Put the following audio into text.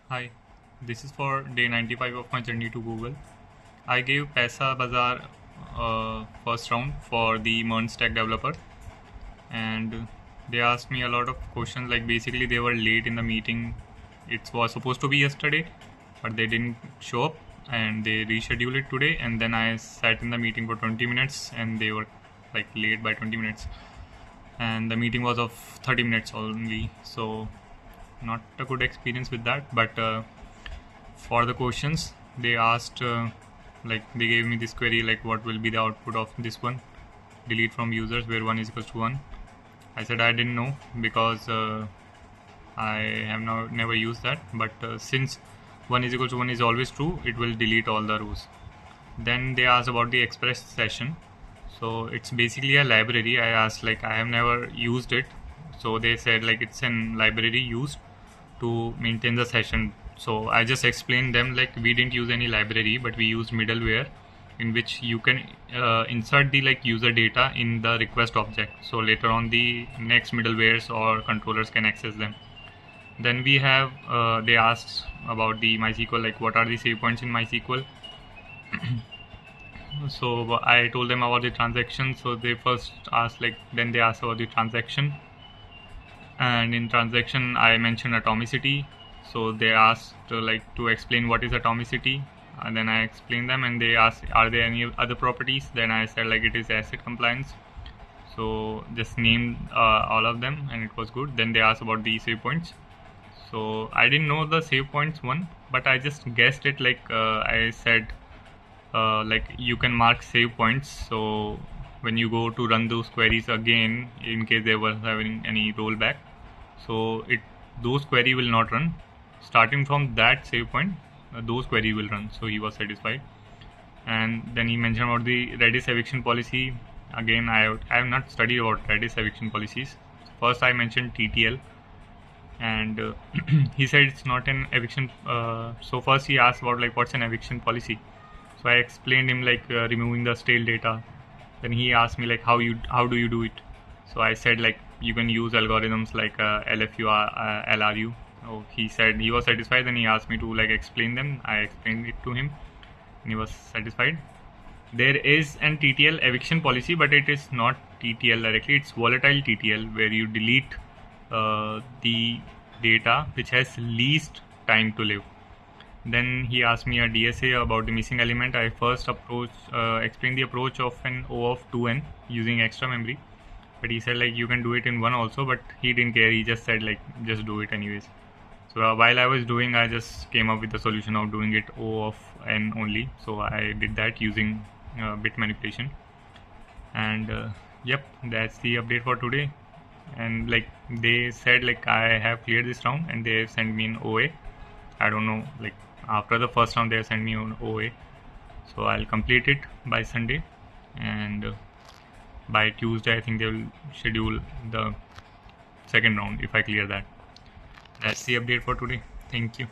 Hi, this is for day 95 of my journey to Google. I gave Paisa Bazaar first round for the MERN stack developer, and they asked me a lot of questions. Like basically, they were late in the meeting. It was supposed to be yesterday, but they didn't show up, and they rescheduled it today. And then I sat in the meeting for 20 minutes, and they were like late by 20 minutes, and the meeting was of 30 minutes only. So not a good experience with that, but. For the questions they asked, like they gave me this query like what will be the output of this one, delete from users where 1 is equals to 1. I said I didn't know because I have never used that, but since 1 is equals to 1 is always true, it will delete all the rows. Then they asked about the express session. So it's basically a library. I asked like I have never used it, so they said like it's an library used to maintain the session. So I just explained them like we didn't use any library, but we used middleware in which you can insert the like user data in the request object, so later on the next middlewares or controllers can access them. Then we have they asked about the MySQL, like what are the save points in MySQL. So I told them about the transaction. So they first asked like, then they asked about the transaction, and in transaction I mentioned atomicity. So they asked like to explain what is atomicity, and then I explained them, and they asked are there any other properties. Then I said like it is ACID compliance, so just named all of them, and it was good. Then they asked about the save points. So I didn't know the save points one, but I just guessed it. Like I said, like you can mark save points, so when you go to run those queries again, in case they were having any rollback, so those query will not run. Starting from that save point, those query will run. So he was satisfied. And then he mentioned about the Redis eviction policy. Again, I have not studied about Redis eviction policies. First I mentioned TTL, and he said it's not an eviction. So first he asked about like what's an eviction policy. So I explained him like removing the stale data. Then he asked me like how do you do it. So I said like you can use algorithms like LFU, LRU. Oh, he said he was satisfied. Then he asked me to like explain them. I explained it to him, and he was satisfied. There is an TTL eviction policy, but it is not TTL directly. It's volatile TTL, where you delete the data which has least time to live. Then he asked me a DSA about the missing element. I first explained the approach of an O of 2n using extra memory, but he said like you can do it in one also, but he didn't care. He just said like just do it anyways. So while I was doing, I just came up with the solution of doing it O of n only. So I did that using bit manipulation. And yep, that's the update for today. And like they said like I have cleared this round, and they have sent me an OA. I don't know, like after the first round they have sent me an OA, so I'll complete it by Sunday, and by Tuesday I think they will schedule the second round if I clear that. That's the update for today. Thank you.